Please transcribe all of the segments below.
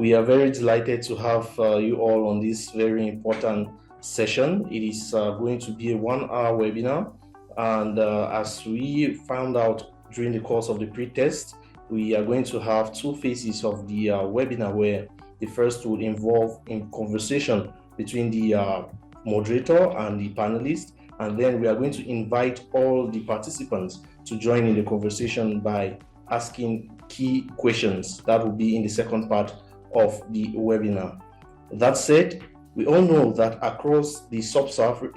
We are very delighted to have you all on this very important session. It is going to be a 1 hour webinar. And as we found out during the course of the pre-test, we are going to have two phases of the webinar, where the first will involve in conversation between the moderator and the panelists. And then we are going to invite all the participants to join in the conversation by asking key questions. That will be in the second part of the webinar. That said, we all know that across the sub-region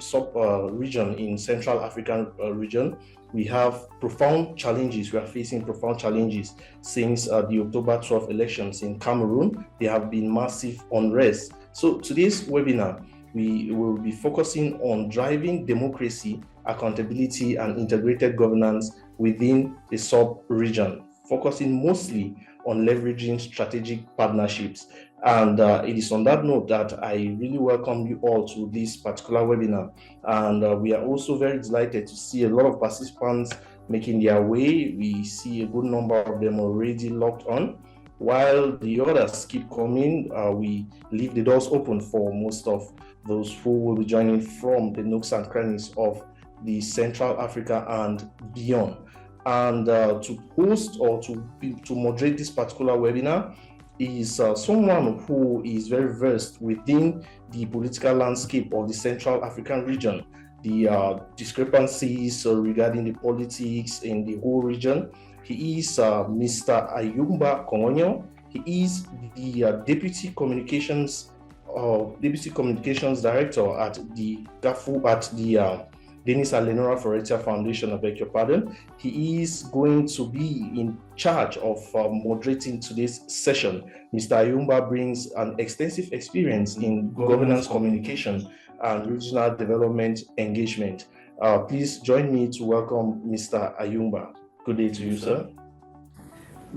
in Central African region, we have profound challenges. We are facing profound challenges since the October 12th elections in Cameroon. There have been massive unrest. So today's webinar, we will be focusing on driving democracy, accountability, and integrated governance within the sub-region, focusing mostly on leveraging strategic partnerships. And it is on that note that I really welcome you all to this particular webinar. And we are also very delighted to see a lot of participants making their way. We see a good number of them already logged on. While the others keep coming, we leave the doors open for most of those who will be joining from the nooks and crannies of the Central Africa and beyond. And to host or to moderate this particular webinar is someone who is very versed within the political landscape of the Central African region, the discrepancies regarding the politics in the whole region. He is Mr. Ayumba Kongonyo. He is the Deputy Communications Director at the Denis Alenora Ferretia Foundation, I beg your pardon. He is going to be in charge of moderating today's session. Mr. Ayumba brings an extensive experience in governance communication and regional development engagement. Please join me to welcome Mr. Ayumba. Good day to you, sir.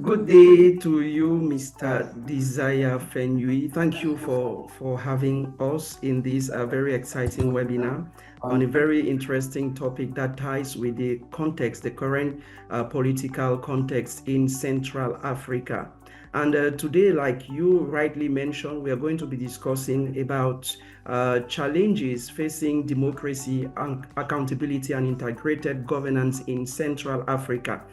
Good day to you, Mr. Desire Fenui. Thank you for having us in this very exciting webinar on a very interesting topic that ties with the context, the current political context in Central Africa. And today, like you rightly mentioned, we are going to be discussing about challenges facing democracy, and accountability, and integrated governance in Central Africa.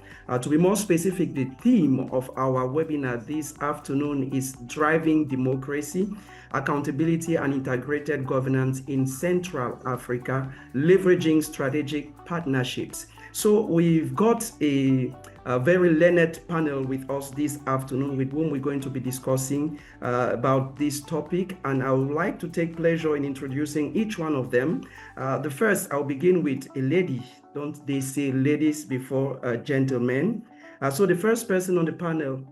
To be more specific, the theme of our webinar this afternoon is driving democracy, accountability, and integrated governance in Central Africa, leveraging strategic partnerships. So we've got a very learned panel with us this afternoon, with whom we're going to be discussing about this topic, and I would like to take pleasure in introducing each one of them. The first, I'll begin with a lady. Don't they say ladies before gentlemen? So the first person on the panel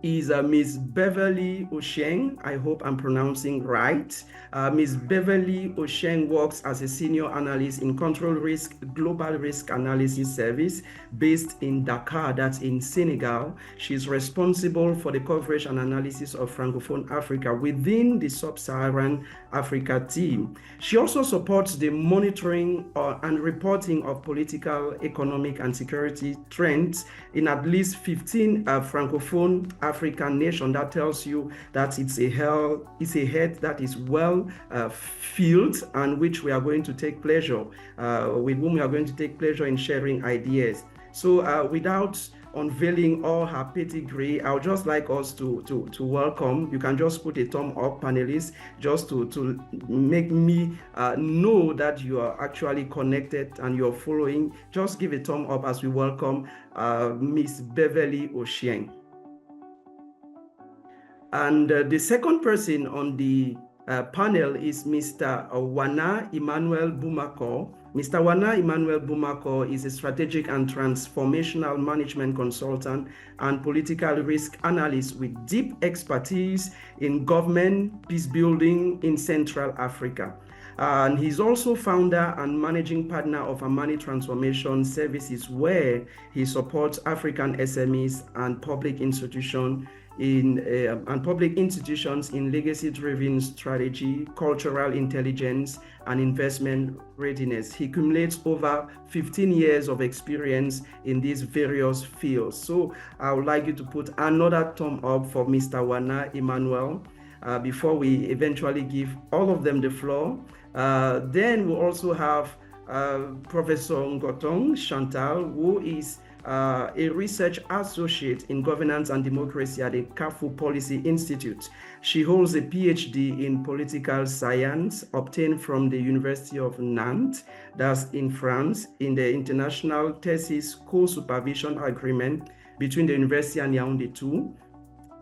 is Ms. Beverly Osheng. I hope I'm pronouncing right. Ms. Beverly Osheng works as a senior analyst in Control Risk Global Risk Analysis Service based in Dakar, that's in Senegal. She's responsible for the coverage and analysis of Francophone Africa within the Sub-Saharan Africa team. She also supports the monitoring and reporting of political, economic, and security trends in at least 15 Francophone African nation. That tells you that it's a head that is well filled, and which we are going to take pleasure with whom we are going to take pleasure in sharing ideas. So without unveiling all her pedigree, I would just like us to welcome. You can just put a thumb up, panelists, just to make me know that you are actually connected and you're following. Just give a thumb up as we welcome Miss Beverly Osheng. And the second person on the panel is Mr. Wana Emmanuel Bumako. Mr. Wana Emmanuel Bumako is a strategic and transformational management consultant and political risk analyst with deep expertise in government peace building in Central Africa. And he's also founder and managing partner of Amani Transformation Services, where he supports African SMEs and public institutions and public institutions in legacy-driven strategy, cultural intelligence, and investment readiness. He accumulates over 15 years of experience in these various fields. So I would like you to put another thumb up for Mr. Wana Emmanuel before we eventually give all of them the floor. Then we also have Professor Ngotong Chantal, who is a research associate in governance and democracy at the Carrefour Policy Institute. She holds a PhD in political science obtained from the University of Nantes, that's in France, in the International Thesis Co-Supervision Agreement between the University and Yaoundé 2.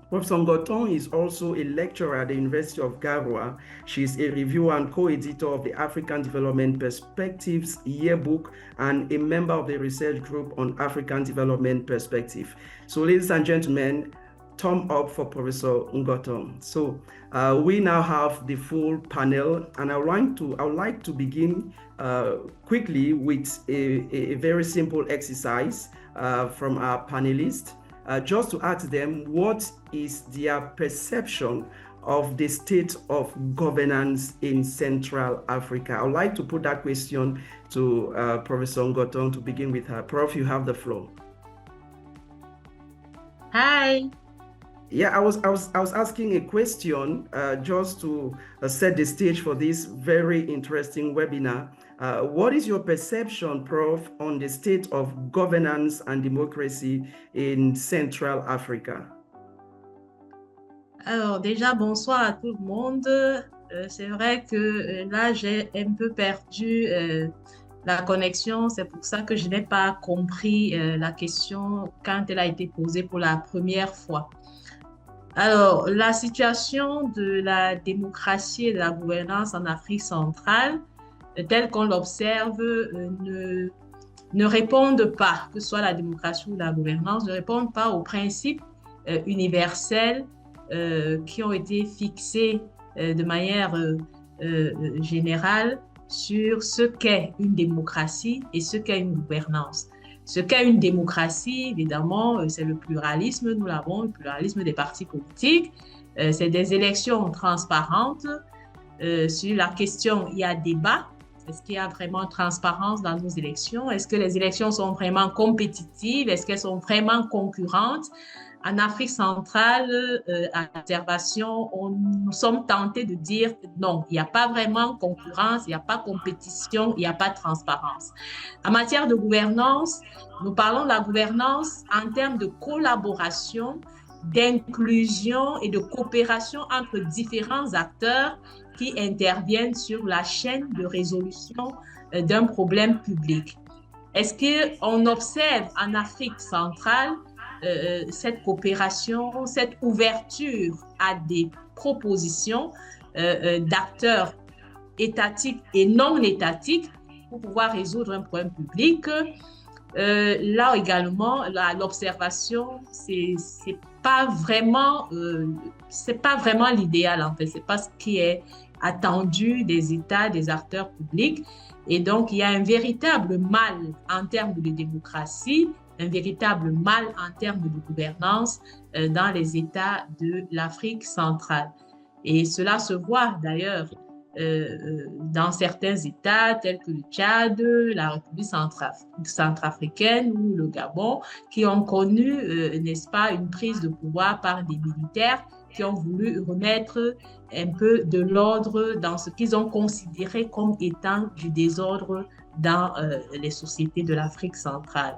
Professor Ngotong is also a lecturer at the University of Garoua. She is a reviewer and co-editor of the African Development Perspectives Yearbook and a member of the research group on African Development Perspective. So, ladies and gentlemen, thumb up for Professor Ngotong. So, we now have the full panel, and I would like to begin quickly with a very simple exercise from our panelists. Just to ask them what is their perception of the state of governance in Central Africa. I would like to put that question to Professor Ngotong to begin with her. Prof, you have the floor. Hi. Yeah, I was asking a question just to set the stage for this very interesting webinar. What is your perception, Prof, on the state of governance and democracy in Central Africa? Alors déjà, bonsoir à tout le monde. C'est vrai que là, j'ai un peu perdu la connexion. C'est pour ça que je n'ai pas compris la question quand elle a été posée pour la première fois. Alors, la situation de la démocratie et de la gouvernance en Afrique centrale, telle qu'on l'observe, ne répondent pas, que ce soit la démocratie ou la gouvernance, ne répondent pas aux principes universels qui ont été fixés de manière générale sur ce qu'est une démocratie et ce qu'est une gouvernance. Ce qu'est une démocratie, évidemment, c'est le pluralisme, nous l'avons, le pluralisme des partis politiques, c'est des élections transparentes. Sur la question, il y a débat. Est-ce qu'il y a vraiment transparence dans nos élections? Est-ce que les élections sont vraiment compétitives? Est-ce qu'elles sont vraiment concurrentes? En Afrique centrale, à l'observation, nous sommes tentés de dire non, il n'y a pas vraiment concurrence, il n'y a pas compétition, il n'y a pas transparence. En matière de gouvernance, nous parlons de la gouvernance en termes de collaboration, d'inclusion et de coopération entre différents acteurs qui interviennent sur la chaîne de résolution d'un problème public. Est-ce qu'on observe en Afrique centrale cette coopération, cette ouverture à des propositions d'acteurs étatiques et non étatiques pour pouvoir résoudre un problème public? Là également, l'observation, c'est pas vraiment l'idéal en fait. C'est pas ce qui est attendu des États, des acteurs publics. Et donc, il y a un véritable mal en termes de démocratie, un véritable mal en termes de gouvernance dans les États de l'Afrique centrale. Et cela se voit d'ailleurs dans certains États tels que le Tchad, la République centrafricaine ou le Gabon, qui ont connu, n'est-ce pas, une prise de pouvoir par des militaires qui ont voulu remettre un peu de l'ordre dans ce qu'ils ont considéré comme étant du désordre dans les sociétés de l'Afrique centrale.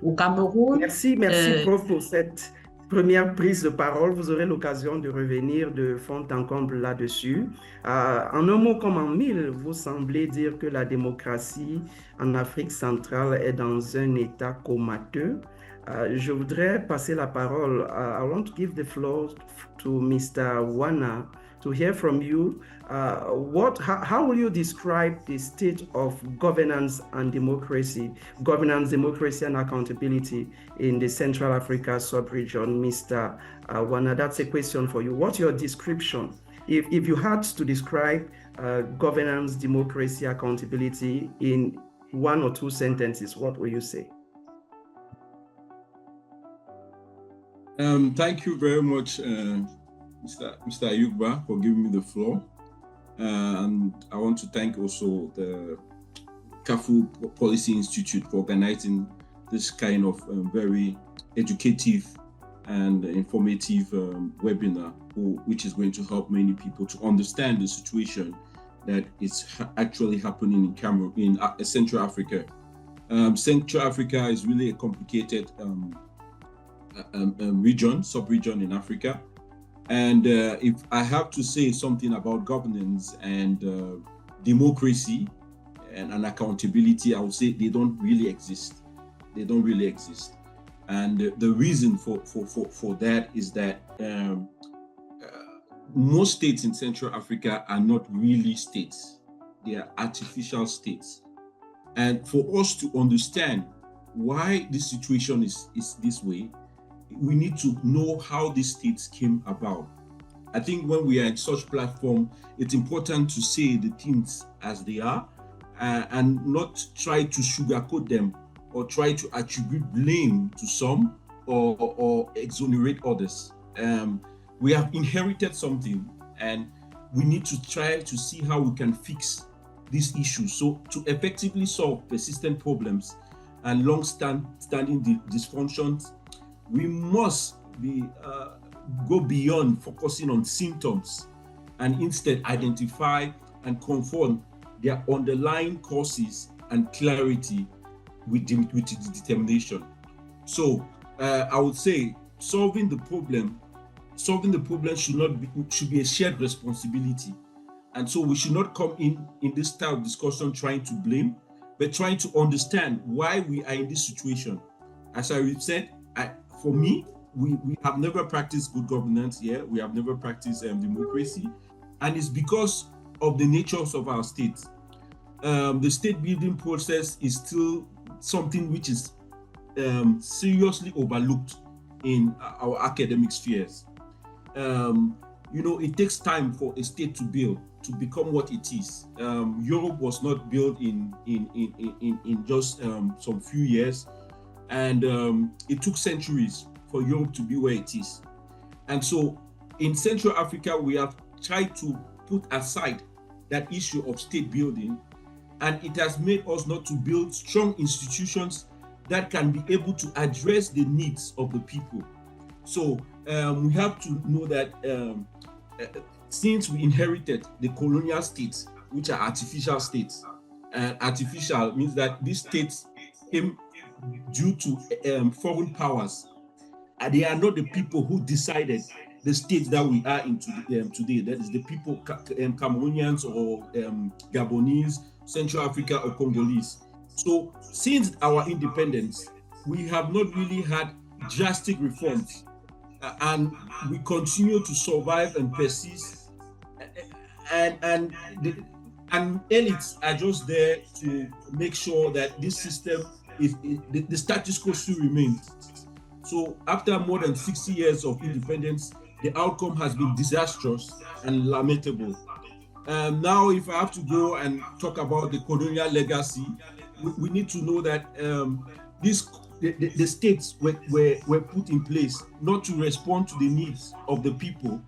Au Cameroun... Merci, Prof, pour cette première prise de parole. Vous aurez l'occasion de revenir de fond en comble là-dessus. En un mot comme en mille, vous semblez dire que la démocratie en Afrique centrale est dans un état comateux. Je voudrais passer la parole. I want to give the floor to Mr. Wana to hear from you. How will you describe the state of governance, democracy and accountability in the Central Africa sub-region? Mr. Wana, that's a question for you. What's your description? If you had to describe governance, democracy, accountability in one or two sentences, what will you say? Thank you very much, Mr. Ayugba, for giving me the floor. And I want to thank also the Carrefour Policy Institute for organizing this kind of very educative and informative webinar, which is going to help many people to understand the situation that is actually happening in Cameroon, in Central Africa. Central Africa is really a complicated region, sub-region in Africa. And if I have to say something about governance and democracy and accountability, I would say they don't really exist. They don't really exist. And the reason for that is that most states in Central Africa are not really states. They are artificial states. And for us to understand why this situation is this way, we need to know how these states came about. I think when we are in such platform, it's important to say the things as they are and not try to sugarcoat them or try to attribute blame to some or exonerate others. We have inherited something and we need to try to see how we can fix these issues. So to effectively solve persistent problems and long-standing dysfunctions, we must go beyond focusing on symptoms and instead identify and confront their underlying causes and clarity with determination. So I would say solving the problem should be a shared responsibility. And so we should not come in this type of discussion trying to blame, but trying to understand why we are in this situation. As I said, for me, we have never practiced good governance here. We have never practiced democracy. And it's because of the natures of our state. The state building process is still something which is seriously overlooked in our academic spheres. It takes time for a state to build, to become what it is. Europe was not built in just some few years, and it took centuries for Europe to be where it is. And so in Central Africa, we have tried to put aside that issue of state building, and it has made us not to build strong institutions that can be able to address the needs of the people. So we have to know that since we inherited the colonial states, which are artificial states, artificial means that these states came due to foreign powers. They are not the people who decided the states that we are in today. That is the people, Cameroonians or Gabonese, Central Africa or Congolese. So since our independence, we have not really had drastic reforms, and we continue to survive and persist. And elites are just there to make sure that this system is the status quo still remains. So after more than 60 years of independence, the outcome has been disastrous and lamentable. Now, if I have to go and talk about the colonial legacy, we need to know that the states were put in place not to respond to the needs of the people,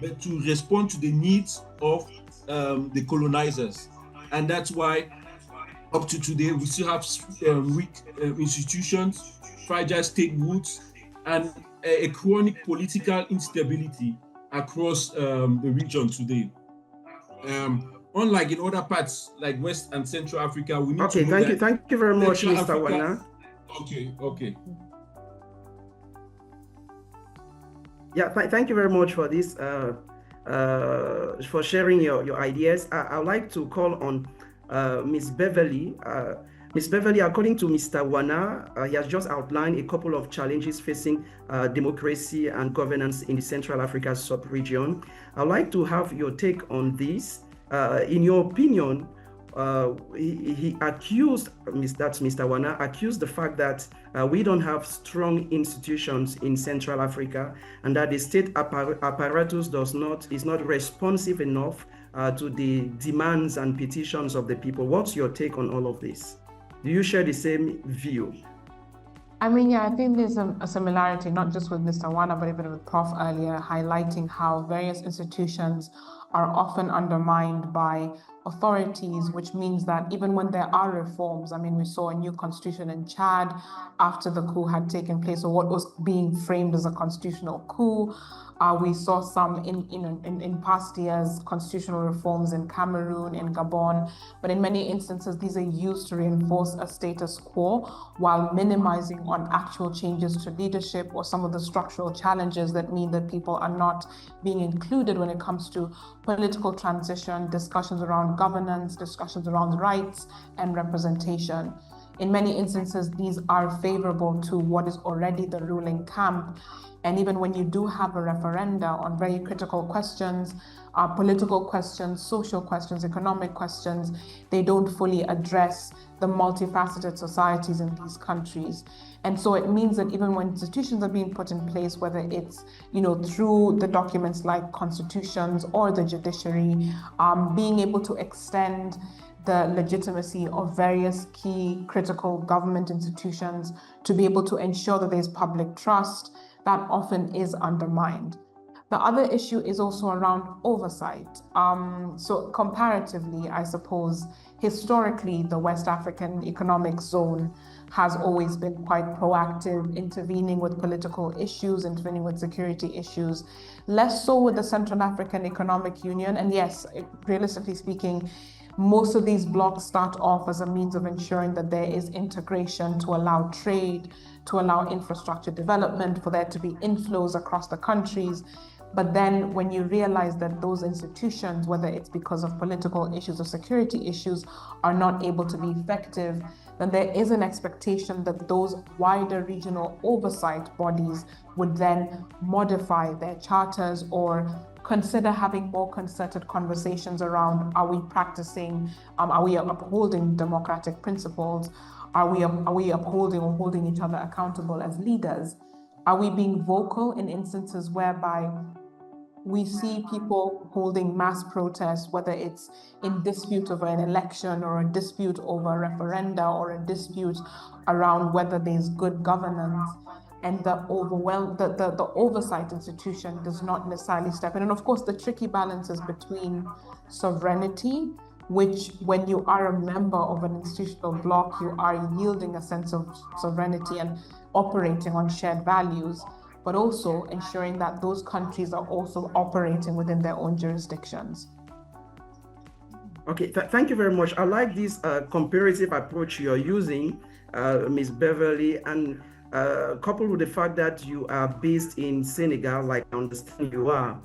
but to respond to the needs of the colonizers. And that's why up to today, we still have weak institutions, fragile state roots, and a chronic political instability across the region today. Unlike in other parts like West and Central Africa, we need to know thank you very much, Mr. Wana. Okay. Yeah, thank you very much for this, for sharing your ideas. I would like to call on Ms. Beverly. Ms. Beverly, according to Mr. Wana, he has just outlined a couple of challenges facing democracy and governance in the Central Africa sub-region. I'd like to have your take on this. In your opinion, he accused, that's Mr. Wana, accused the fact that we don't have strong institutions in Central Africa and that the state apparatus is not responsive enough to the demands and petitions of the people. What's your take on all of this? Do you share the same view? I mean, yeah, I think there's a similarity, not just with Mr. Wana, but even with Prof earlier, highlighting how various institutions are often undermined by authorities, which means that even when there are reforms, I mean, we saw a new constitution in Chad after the coup had taken place, or what was being framed as a constitutional coup. We saw some in past years, constitutional reforms in Cameroon, in Gabon, but in many instances, these are used to reinforce a status quo while minimizing on actual changes to leadership or some of the structural challenges that mean that people are not being included when it comes to political transition, discussions around governance, discussions around rights and representation. In many instances, these are favorable to what is already the ruling camp. And even when you do have a referenda on very critical questions, political questions, social questions, economic questions, they don't fully address the multifaceted societies in these countries. And so it means that even when institutions are being put in place, whether it's, through the documents like constitutions or the judiciary, being able to extend the legitimacy of various key critical government institutions to be able to ensure that there's public trust, that often is undermined. The other issue is also around oversight. So comparatively, I suppose, historically, the West African Economic Zone has always been quite proactive, intervening with political issues, intervening with security issues, less so with the Central African Economic Union. And yes, realistically speaking, most of these blocks start off as a means of ensuring that there is integration to allow trade, to allow infrastructure development, for there to be inflows across the countries. But then when you realize that those institutions, whether it's because of political issues or security issues, are not able to be effective, then there is an expectation that those wider regional oversight bodies would then modify their charters or consider having more concerted conversations around, are we practicing, are we upholding democratic principles? Are we upholding or holding each other accountable as leaders? Are we being vocal in instances whereby we see people holding mass protests, whether it's in dispute over an election or a dispute over a referenda or a dispute around whether there's good governance, and the oversight institution does not necessarily step in. And of course, the tricky balance is between sovereignty, which when you are a member of an institutional bloc, you are yielding a sense of sovereignty and operating on shared values, but also ensuring that those countries are also operating within their own jurisdictions. Okay, thank you very much. I like this comparative approach you're using, Ms. Beverly, and coupled with the fact that you are based in Senegal, like I understand you are.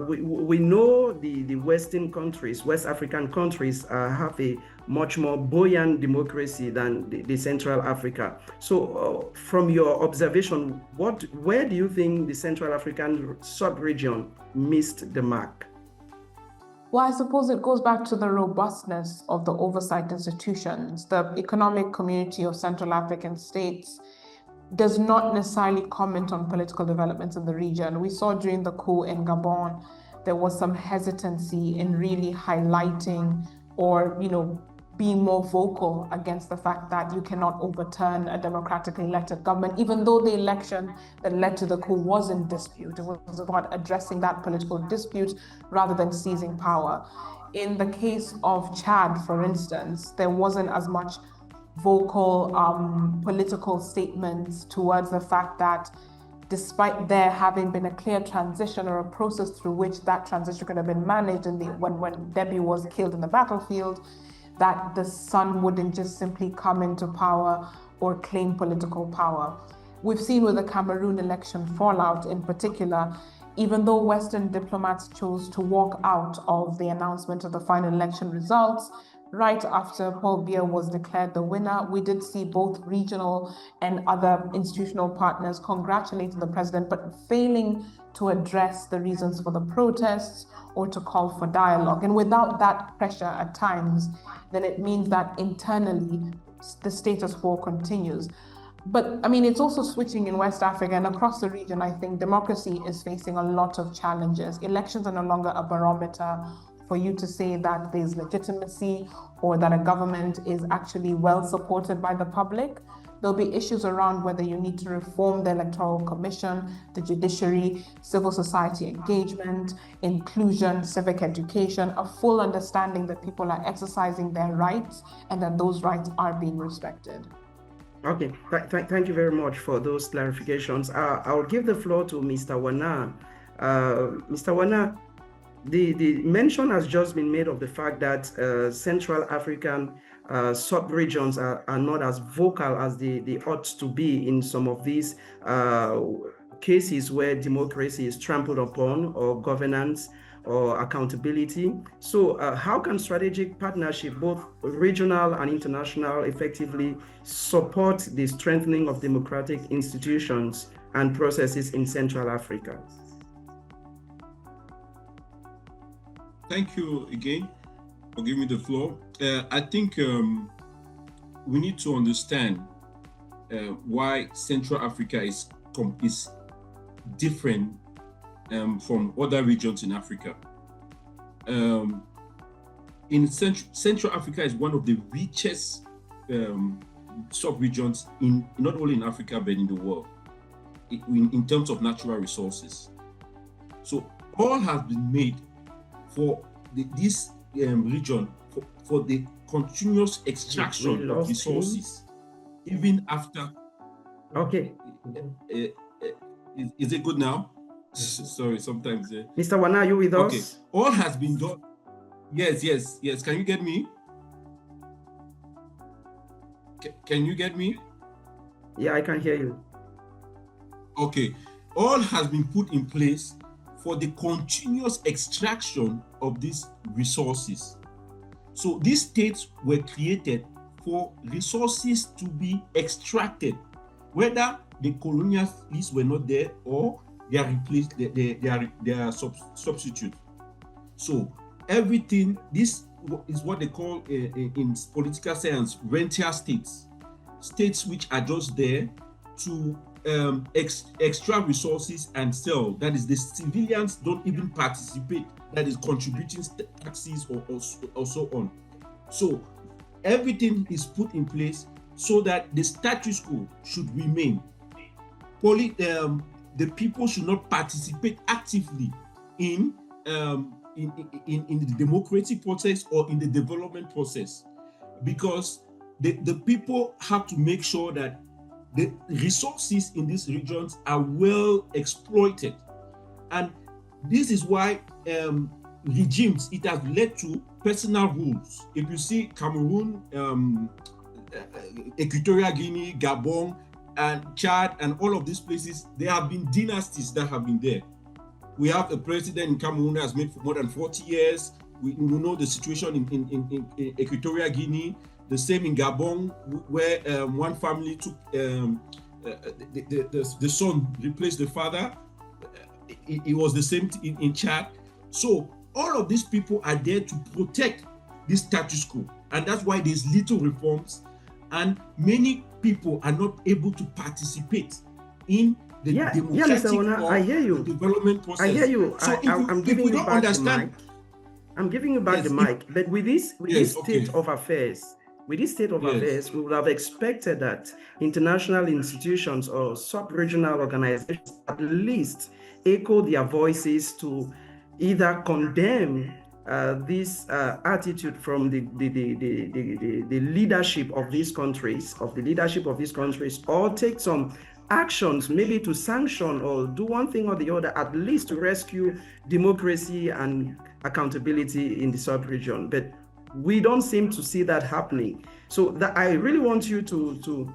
We know the Western countries, West African countries, have a much more buoyant democracy than the Central Africa. So from your observation, where do you think the Central African sub-region missed the mark? Well, I suppose it goes back to the robustness of the oversight institutions. The Economic Community of Central African States does not necessarily comment on political developments in the region. We saw during the coup in Gabon, there was some hesitancy in really highlighting or, being more vocal against the fact that you cannot overturn a democratically elected government, even though the election that led to the coup was in dispute. It was about addressing that political dispute rather than seizing power. In the case of Chad, for instance, there wasn't as much vocal political statements towards the fact that despite there having been a clear transition or a process through which that transition could have been managed when Deby was killed in the battlefield, that the son wouldn't just simply come into power or claim political power. We've seen with the Cameroon election fallout in particular, even though Western diplomats chose to walk out of the announcement of the final election results, right after Paul Biya was declared the winner, we did see both regional and other institutional partners congratulating the president, but failing to address the reasons for the protests or to call for dialogue. And without that pressure at times, then it means that internally the status quo continues. But I mean, it's also switching in West Africa and across the region. I think democracy is facing a lot of challenges. Elections are no longer a barometer for you to say that there's legitimacy or that a government is actually well supported by the public. There'll be issues around whether you need to reform the Electoral Commission, the judiciary, civil society engagement, inclusion, civic education, a full understanding that people are exercising their rights and that those rights are being respected. Okay, thank you very much for those clarifications. I'll give the floor to Mr. Wana. Mr. Wana, the mention has just been made of the fact that Central African sub-regions are not as vocal as they ought to be in some of these cases where democracy is trampled upon, or governance or accountability. So how can strategic partnership, both regional and international, effectively support the strengthening of democratic institutions and processes in Central Africa? Thank you again for giving me the floor. I think we need to understand why Central Africa is different from other regions in Africa. Central Africa is one of the richest sub-regions not only in Africa but in the world in terms of natural resources. So all has been made for this region for the continuous extraction of resources, even after. Okay. Is it good now? Sorry, sometimes. Mr. Wana, are you with us? Okay. All has been done. Yes. Can you get me? Can you get me? Yeah, I can hear you. Okay. All has been put in place for the continuous extraction of these resources. So these states were created for resources to be extracted, whether the colonialists were not there or they are replaced, they are substitute. So everything, this is what they call in political science rentier states which are just there to extract resources and sell. That is, the civilians don't even participate, that is contributing taxes or so on. So everything is put in place so that the status quo should remain. The people should not participate actively in the democratic process or in the development process, because the people have to make sure that the resources in these regions are well exploited. And this is why regimes, it has led to personal rules. If you see Cameroon, Equatorial Guinea, Gabon, and Chad, and all of these places, there have been dynasties that have been there. We have a president in Cameroon that has been for more than 40 years. We know the situation in Equatorial Guinea, the same in Gabon, where one family took the son replaced the father. It was the same in Chad. So all of these people are there to protect this status quo, and that's why there's little reforms, and many people are not able to participate in the democratic I hear you. Development process. I hear you. So I'm giving you back the mic. I'm giving you back the mic. But with this state of affairs, we would have expected that international institutions or sub-regional organizations at least echo their voices to either condemn this attitude from the leadership of these countries, or take some actions, maybe to sanction or do one thing or the other, at least to rescue democracy and accountability in the sub-region. But we don't seem to see that happening. So I really want you to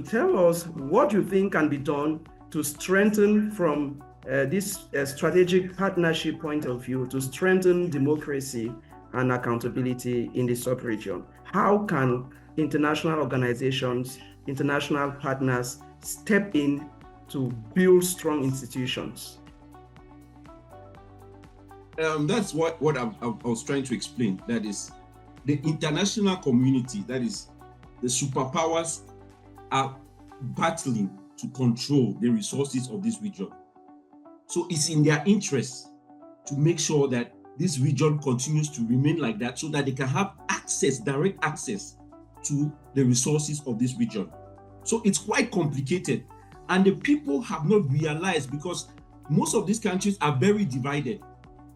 tell us what you think can be done to strengthen from this strategic partnership point of view, to strengthen democracy and accountability in the sub-region. How can international organizations, international partners step in to build strong institutions? That's what I was trying to explain. That is, the international community, that is, the superpowers, are battling to control the resources of this region. So it's in their interest to make sure that this region continues to remain like that, so that they can have access, direct access to the resources of this region. So it's quite complicated. And the people have not realized, because most of these countries are very divided.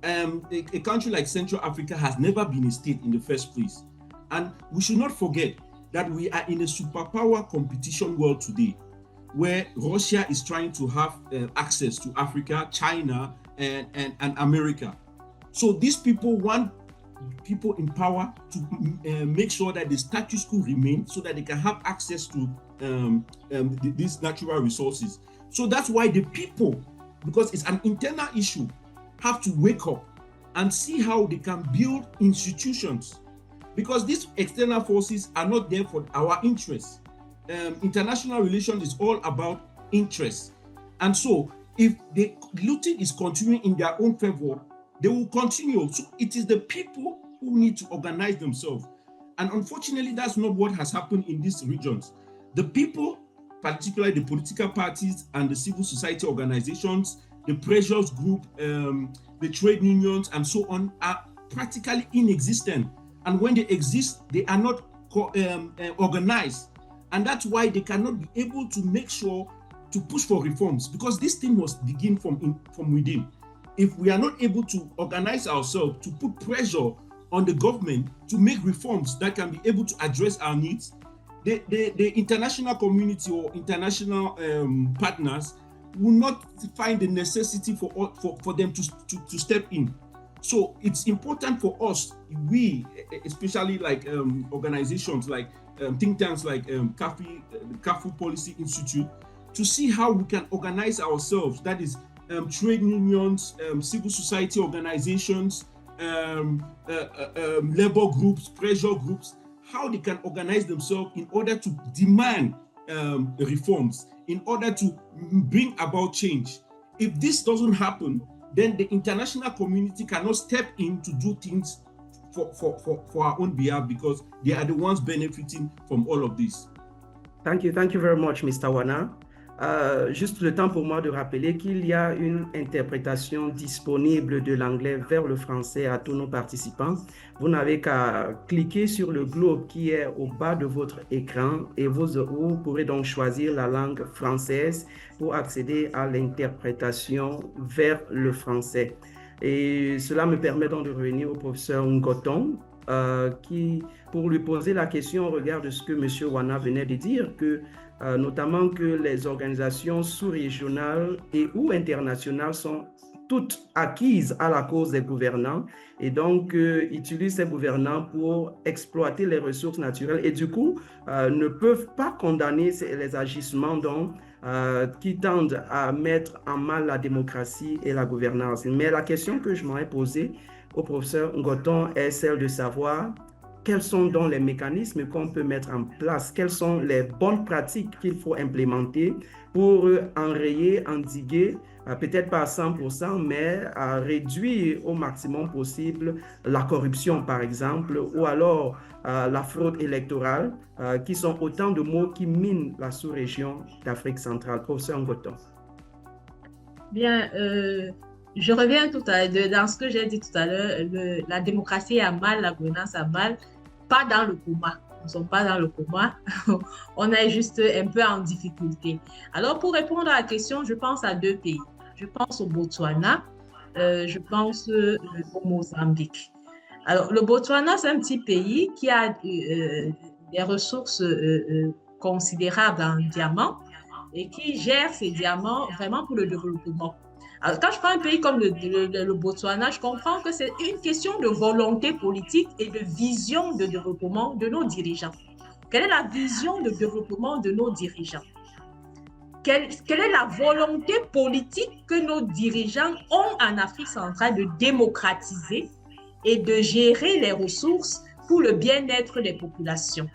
A country like Central Africa has never been a state in the first place. And we should not forget that we are in a superpower competition world today, where Russia is trying to have access to Africa, China, and America. So these people want people in power to make sure that the status quo remains, so that they can have access to these natural resources. So that's why the people, because it's an internal issue, have to wake up and see how they can build institutions, because these external forces are not there for our interests. International relations is all about interests. And so if the looting is continuing in their own favor, they will continue. So it is the people who need to organize themselves. And unfortunately, that's not what has happened in these regions. The people, particularly the political parties and the civil society organizations, the pressures group, the trade unions, and so on, are practically inexistent. And when they exist, they are not organized. And that's why they cannot be able to make sure to push for reforms, because this thing must begin from within. If we are not able to organize ourselves, to put pressure on the government to make reforms that can be able to address our needs, the international community or international partners will not find the necessity for them to step in. So it's important for us, we, especially like organizations like think tanks like CAFU Policy Institute, to see how we can organize ourselves. That is trade unions, civil society organizations, labor groups, pressure groups, how they can organize themselves in order to demand reforms, in order to bring about change. If this doesn't happen, then the international community cannot step in to do things for our own behalf, because they are the ones benefiting from all of this. Thank you very much, Mr. Wana. Juste le temps pour moi de rappeler qu'il y a une interprétation disponible de l'anglais vers le français à tous nos participants. Vous n'avez qu'à cliquer sur le globe qui est au bas de votre écran et vous pourrez donc choisir la langue française pour accéder à l'interprétation vers le français. Et cela me permet donc de revenir au professeur Ngoton, pour lui poser la question au regard de ce que M. Wana venait de dire, que notamment que les organisations sous-régionales et ou internationales sont toutes acquises à la cause des gouvernants et donc utilisent ces gouvernants pour exploiter les ressources naturelles et du coup ne peuvent pas condamner les agissements qui tendent à mettre en mal la démocratie et la gouvernance. Mais la question que je m'aurais posée au professeur Ngoton est celle de savoir quels sont donc les mécanismes qu'on peut mettre en place, quelles sont les bonnes pratiques qu'il faut implémenter pour enrayer, endiguer, peut-être pas à 100%, mais à réduire au maximum possible la corruption, par exemple, ou alors la fraude électorale, qui sont autant de mots qui minent la sous-région d'Afrique centrale. Professeur Ngoton. Bien, je reviens dans ce que j'ai dit tout à l'heure, la démocratie a mal, la gouvernance a mal, pas dans le coma. Nous ne sommes pas dans le coma, on est juste un peu en difficulté. Alors, pour répondre à la question, je pense à deux pays. Je pense au Botswana, je pense au Mozambique. Alors, le Botswana, c'est un petit pays qui a des ressources considérables en diamants et qui gère ces diamants vraiment pour le développement. Alors, quand je prends un pays comme le Botswana, je comprends que c'est une question de volonté politique et de vision de développement de nos dirigeants. Quelle est la vision de développement de nos dirigeants? Quelle est la volonté politique que nos dirigeants ont en Afrique centrale de démocratiser et de gérer les ressources pour le bien-être des populations?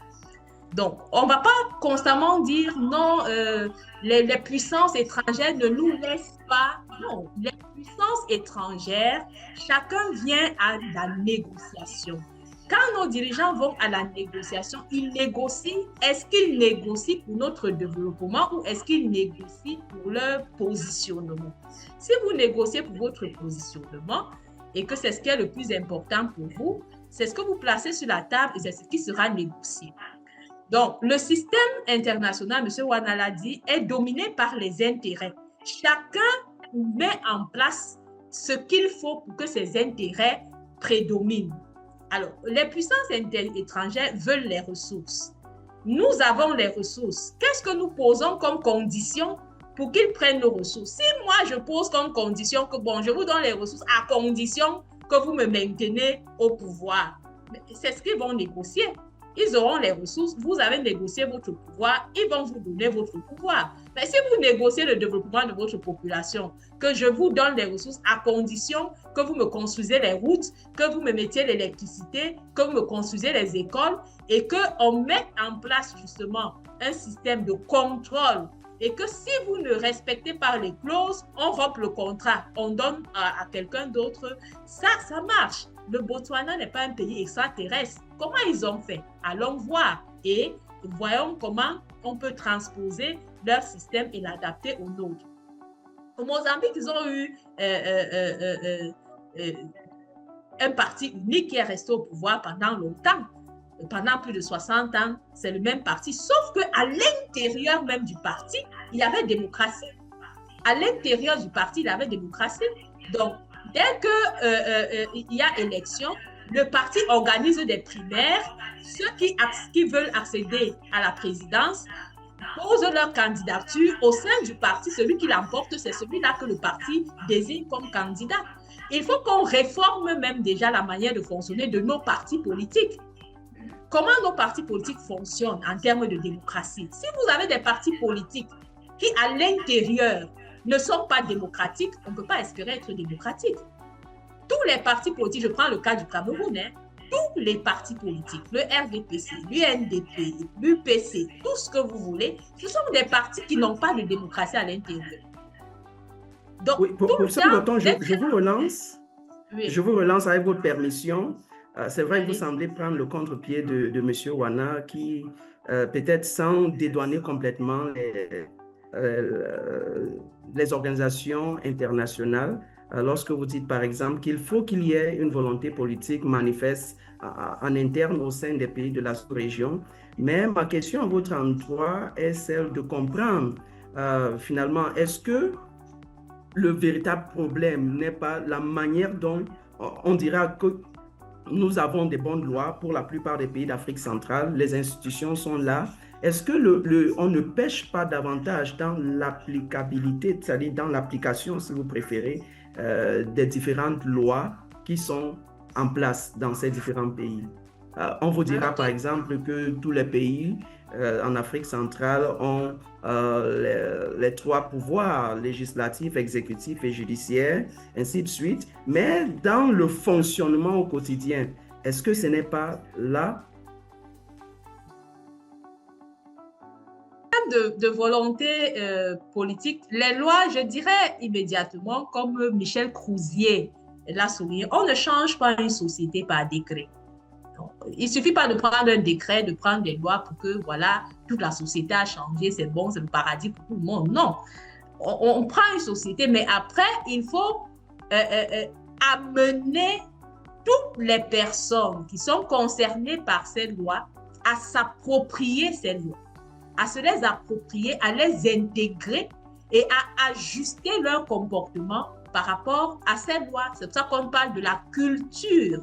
Donc, on ne va pas constamment dire non, les puissances étrangères ne nous laissent pas. Non, les puissances étrangères, chacun vient à la négociation. Quand nos dirigeants vont à la négociation, ils négocient. Est-ce qu'ils négocient pour notre développement ou est-ce qu'ils négocient pour leur positionnement? Si vous négociez pour votre positionnement et que c'est ce qui est le plus important pour vous, c'est ce que vous placez sur la table et c'est ce qui sera négocié. Donc, le système international, M. Wana l'a dit, est dominé par les intérêts. Chacun met en place ce qu'il faut pour que ses intérêts prédominent. Alors, les puissances étrangères veulent les ressources. Nous avons les ressources. Qu'est-ce que nous posons comme condition pour qu'ils prennent nos ressources? Si moi, je pose comme condition que, bon, je vous donne les ressources à condition que vous me maintenez au pouvoir, c'est ce qu'ils vont négocier. Ils auront les ressources, vous avez négocié votre pouvoir, ils vont vous donner votre pouvoir. Mais si vous négociez le développement de votre population, que je vous donne les ressources à condition que vous me construisez les routes, que vous me mettiez l'électricité, que vous me construisez les écoles et qu'on mette en place justement un système de contrôle et que si vous ne respectez pas les clauses, on rompt le contrat, on donne à quelqu'un d'autre, ça marche. Le Botswana n'est pas un pays extraterrestre. Comment ils ont fait? Allons voir et voyons comment on peut transposer leur système et l'adapter au nôtre. Au Mozambique, ils ont eu un parti unique qui est resté au pouvoir pendant longtemps. Pendant plus de 60 ans, c'est le même parti, sauf qu'à l'intérieur même du parti, il y avait démocratie. À l'intérieur du parti, il y avait démocratie. Donc, dès qu'il y a élection, le parti organise des primaires. Ceux qui veulent accéder à la présidence posent leur candidature au sein du parti. Celui qui l'emporte, c'est celui-là que le parti désigne comme candidat. Il faut qu'on réforme même déjà la manière de fonctionner de nos partis politiques. Comment nos partis politiques fonctionnent en termes de démocratie? Si vous avez des partis politiques qui, à l'intérieur, ne sont pas démocratiques, on ne peut pas espérer être démocratique. Tous les partis politiques, je prends le cas du Cameroun, tous les partis politiques, le RDPC, l'UNDP, l'UPC, tout ce que vous voulez, ce sont des partis qui n'ont pas de démocratie à l'intérieur. Donc, oui, pour ça, je vous relance. Oui. Je vous relance avec votre permission. C'est vrai que vous semblez prendre le contre-pied de M. Wana qui, peut-être sans dédouaner complètement les organisations internationales, lorsque vous dites par exemple qu'il faut qu'il y ait une volonté politique manifeste en interne au sein des pays de la sous-région. Mais ma question à votre endroit est celle de comprendre finalement, est-ce que le véritable problème n'est pas la manière dont on dira que nous avons des bonnes lois pour la plupart des pays d'Afrique centrale, les institutions sont là. Est-ce que on ne pêche pas davantage dans l'applicabilité, c'est-à-dire dans l'application, si vous préférez, des différentes lois qui sont en place dans ces différents pays? On vous dira par exemple que tous les pays en Afrique centrale ont les trois pouvoirs, législatif, exécutif et judiciaire, ainsi de suite. Mais dans le fonctionnement au quotidien, est-ce que ce n'est pas là? De volonté politique, les lois, je dirais immédiatement, comme Michel Crozier l'a souligné, on ne change pas une société par décret. Donc, il ne suffit pas de prendre un décret, de prendre des lois pour que voilà, toute la société a changé, c'est bon, c'est le paradis pour tout le monde. Non, on prend une société, mais après, il faut amener toutes les personnes qui sont concernées par ces lois à s'approprier ces lois, à se les approprier, à les intégrer et à ajuster leur comportement par rapport à ces lois. C'est pour ça qu'on parle de la culture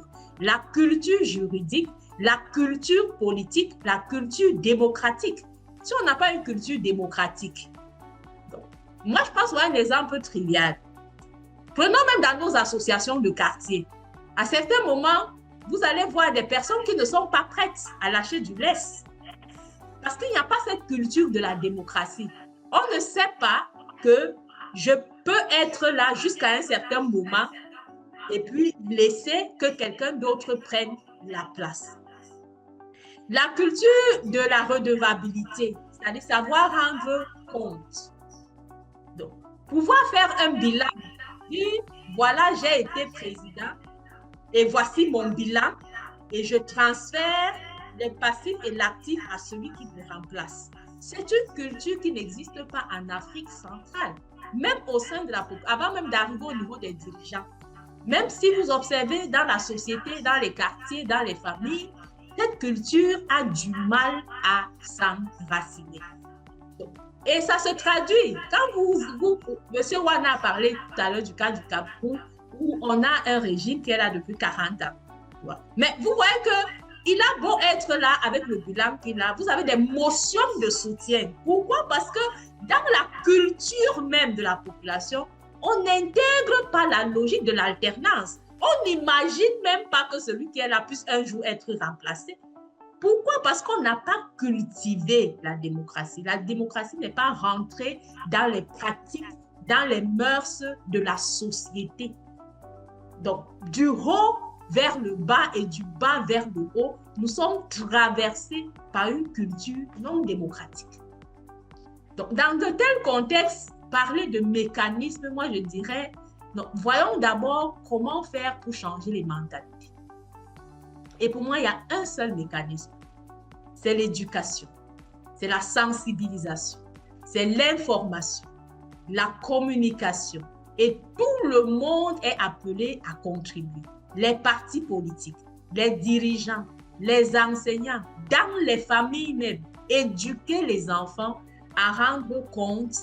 juridique, la culture politique, la culture démocratique. Si on n'a pas une culture démocratique, donc, moi je pense à un exemple trivial. Prenons même dans nos associations de quartier. À certains moments, vous allez voir des personnes qui ne sont pas prêtes à lâcher du lest. Parce qu'il n'y a pas cette culture de la démocratie. On ne sait pas que je peux être là jusqu'à un certain moment et puis laisser que quelqu'un d'autre prenne la place. La culture de la redevabilité, c'est-à-dire savoir rendre compte. Donc, pouvoir faire un bilan, dire voilà, j'ai été président et voici mon bilan et je transfère les passifs et l'actif à celui qui me remplace. C'est une culture qui n'existe pas en Afrique centrale, même au sein de la population, avant même d'arriver au niveau des dirigeants. Même si vous observez dans la société, dans les quartiers, dans les familles, cette culture a du mal à s'enraciner. Et ça se traduit. Quand M. Wana a parlé tout à l'heure du cas du Cameroun, où on a un régime qui est là depuis 40 ans. Mais vous voyez qu'il a beau être là avec le bilan qu'il a, vous avez des motions de soutien. Pourquoi? Parce que dans la culture même de la population, on n'intègre pas la logique de l'alternance. On n'imagine même pas que celui qui est là puisse un jour être remplacé. Pourquoi? Parce qu'on n'a pas cultivé la démocratie. La démocratie n'est pas rentrée dans les pratiques, dans les mœurs de la société. Donc, du haut vers le bas et du bas vers le haut, nous sommes traversés par une culture non démocratique. Donc, dans de tels contextes, parler de mécanismes, moi je dirais, non, voyons d'abord comment faire pour changer les mentalités. Et pour moi, il y a un seul mécanisme, c'est l'éducation, c'est la sensibilisation, c'est l'information, la communication. Et tout le monde est appelé à contribuer. Les partis politiques, les dirigeants, les enseignants, dans les familles même, éduquer les enfants à rendre compte,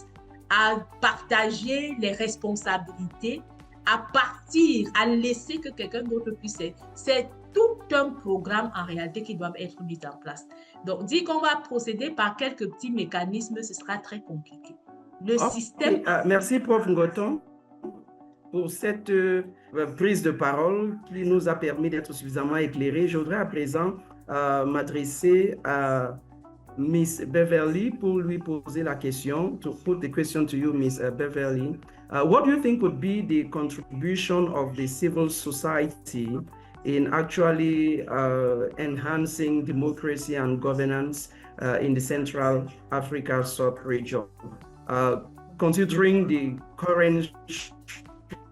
à partager les responsabilités, à partir, à laisser que quelqu'un d'autre puisse être. C'est tout un programme en réalité qui doit être mis en place. Donc, dire qu'on va procéder par quelques petits mécanismes, ce sera très compliqué. Le système... Merci, Prof. Ngoton, pour cette prise de parole qui nous a permis d'être suffisamment éclairés. Je voudrais à présent m'adresser à Miss Beverly pour lui poser la question, to put the question to you, Miss Beverly. What do you think would be the contribution of the civil society in actually enhancing democracy and governance in the Central Africa sub-region? Considering the current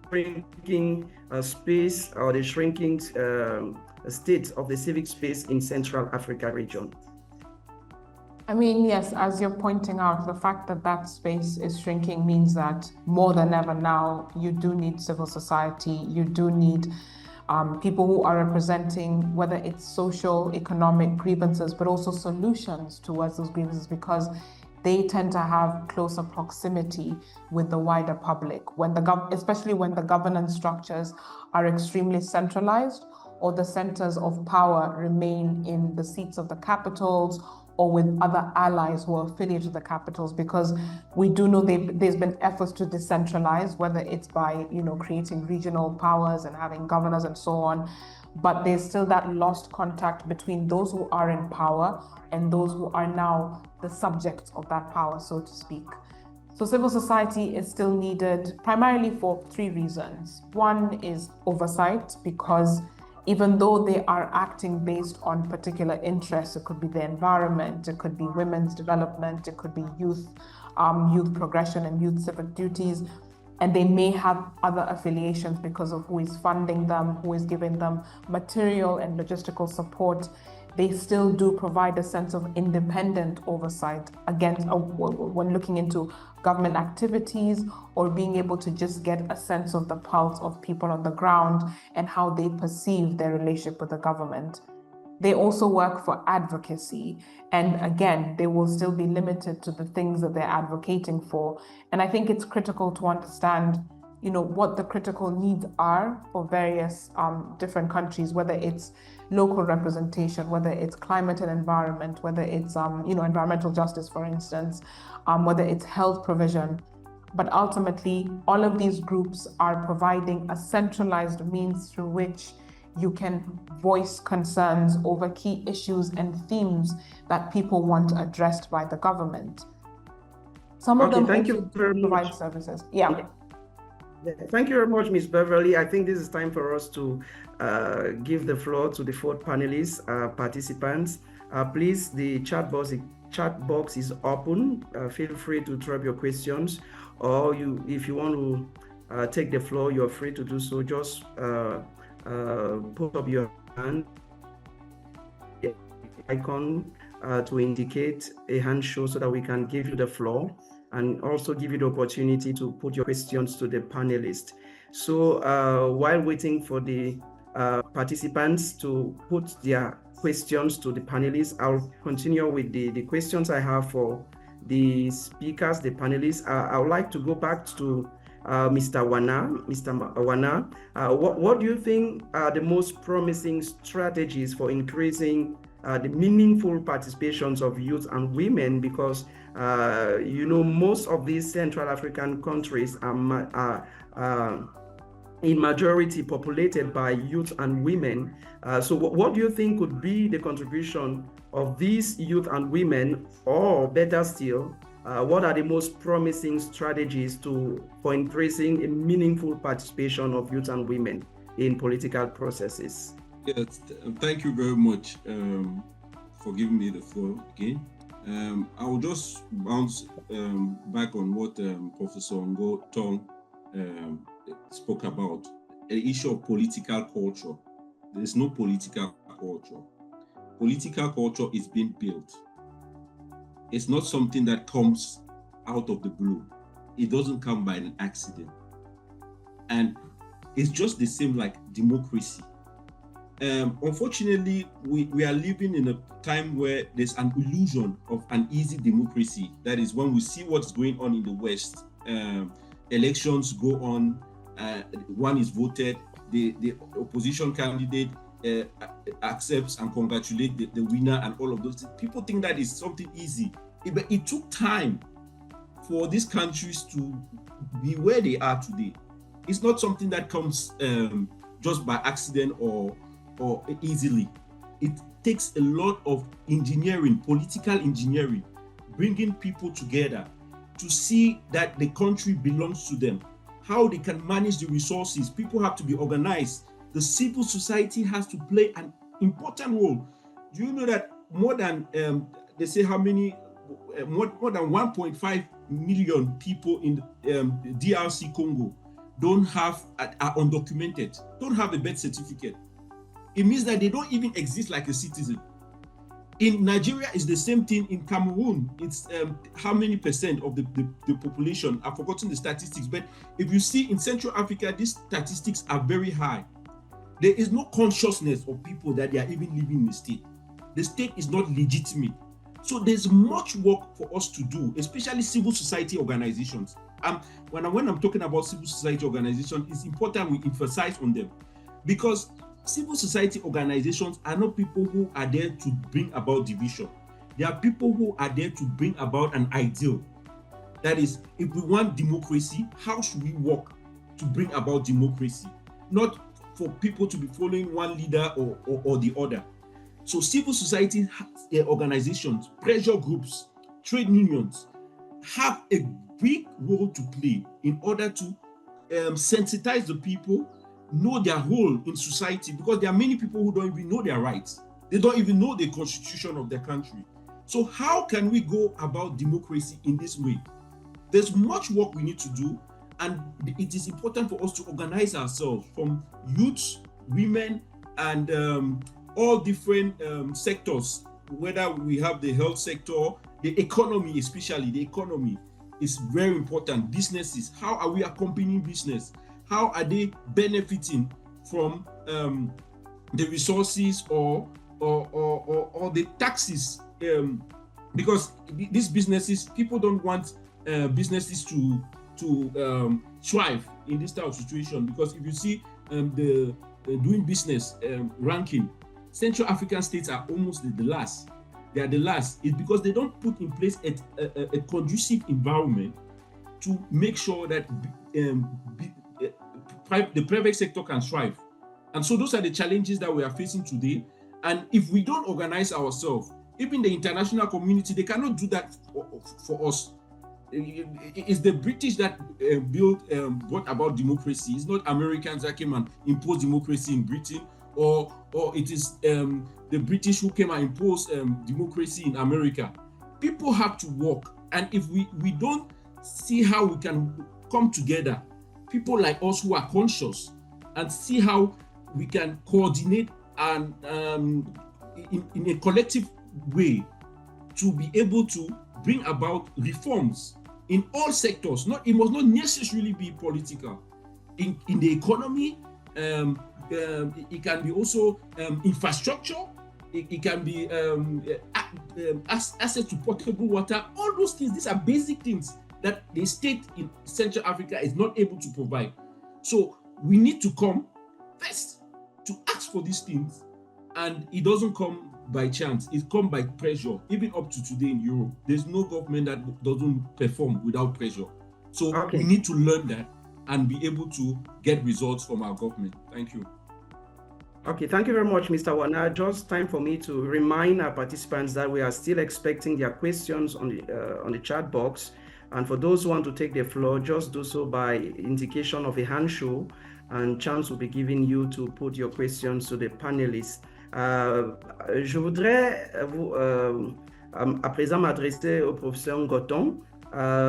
shrinking space or the shrinking state of the civic space in Central Africa region. I mean, yes, as you're pointing out, the fact that that space is shrinking means that more than ever now, you do need civil society, you do need people who are representing whether it's social, economic grievances, but also solutions towards those grievances, because they tend to have closer proximity with the wider public, especially when the governance structures are extremely centralized or the centers of power remain in the seats of the capitals or with other allies who are affiliated with the capitals, because we do know there's been efforts to decentralize, whether it's by creating regional powers and having governors and so on, but there's still that lost contact between those who are in power and those who are now the subjects of that power, so to speak. So civil society is still needed primarily for three reasons. One is oversight, because even though they are acting based on particular interests, it could be the environment, it could be women's development, it could be youth progression and youth civic duties, and they may have other affiliations because of who is funding them, who is giving them material and logistical support. They still do provide a sense of independent oversight against when looking into government activities or being able to just get a sense of the pulse of people on the ground and how they perceive their relationship with the government. They also work for advocacy, and again, they will still be limited to the things that they're advocating for. And I think it's critical to understand what the critical needs are for various different countries, whether it's local representation, whether it's climate and environment, whether it's environmental justice, for instance, whether it's health provision. But ultimately, all of these groups are providing a centralized means through which you can voice concerns over key issues and themes that people want addressed by the government. Some of them thank also you very provide much. services. Yeah. Thank you very much, Ms. Beverly. I think this is time for us to give the floor to the fourth panelists, participants. Please, the chat box is open. Feel free to drop your questions, or if you want to take the floor, you're free to do so. Just put up your hand icon to indicate a hand show so that we can give you the floor, and also give you the opportunity to put your questions to the panelists. So while waiting for the participants to put their questions to the panelists. I'll continue with the questions I have for the speakers, the panelists. I would like to go back to Mr. Wana. Mr. Wana, what do you think are the most promising strategies for increasing the meaningful participations of youth and women? Because most of these Central African countries are in majority populated by youth and women. So what do you think could be the contribution of these youth and women, or better still, what are the most promising strategies for increasing a meaningful participation of youth and women in political processes? Yes, thank you very much for giving me the floor again. I will just bounce back on what Professor Ngo Tong spoke about, the issue of political culture. There is no political culture. Political culture is being built. It's not something that comes out of the blue. It doesn't come by an accident. And it's just the same like democracy. Unfortunately, we are living in a time where there's an illusion of an easy democracy. That is, when we see what's going on in the West, elections go on, one is voted, the opposition candidate accepts and congratulates the winner and all of those things. People think that is something easy. But it took time for these countries to be where they are today. It's not something that comes just by accident or easily. It takes a lot of engineering, political engineering, bringing people together to see that the country belongs to them, how they can manage the resources. People have to be organized. The civil society has to play an important role. Do you know that more than, they say how many, more than 1.5 million people in DRC Congo are undocumented, don't have a birth certificate. It means that they don't even exist like a citizen. In Nigeria, it's the same thing. In Cameroon, it's how many percent of the population? I've forgotten the statistics, but if you see in Central Africa, these statistics are very high. There is no consciousness of people that they are even living in the state. The state is not legitimate. So there's much work for us to do, especially civil society organizations. When I'm talking about civil society organizations, it's important we emphasize on them, because civil society organizations are not people who are there to bring about division. They are people who are there to bring about an ideal. That is, if we want democracy, how should we work to bring about democracy? Not for people to be following one leader or the other. So civil society organizations, pressure groups, trade unions have a big role to play in order to sensitize the people, know their role in society, because there are many people who don't even know their rights. They don't even know the constitution of their country. So how can we go about democracy in this way? There's much work we need to do, and it is important for us to organize ourselves from youths, women, and all different sectors, whether we have the health sector, the economy, especially the economy is very important. Businesses, how are we accompanying business? How are they benefiting from the resources or the taxes? Because these businesses, people don't want businesses to thrive in this type of situation. Because if you see the doing business ranking, Central African states are almost the last. They are the last. It's because they don't put in place a conducive environment to make sure that the private sector can thrive. And so those are the challenges that we are facing today. And if we don't organize ourselves, even the international community, they cannot do that for us. It's the British that brought about democracy. It's not Americans that came and imposed democracy in Britain, or it is the British who came and imposed democracy in America. People have to work. And if we don't see how we can come together, people like us who are conscious, and see how we can coordinate and in a collective way to be able to bring about reforms in all sectors. It must not necessarily be political. In the economy, it can be also infrastructure, it can be access to potable water. All those things, these are basic things that the state in Central Africa is not able to provide. So we need to come first to ask for these things, and it doesn't come by chance. It comes by pressure. Even up to today in Europe, there's no government that doesn't perform without pressure. So we need to learn that and be able to get results from our government. Thank you. Okay, thank you very much, Mr. Wana. Just time for me to remind our participants that we are still expecting their questions on the chat box. And for those who want to take the floor, just do so by indication of a hand show, and chance will be given you to put your questions to the panelists. Je voudrais à présent m'adresser au professeur Ngoton.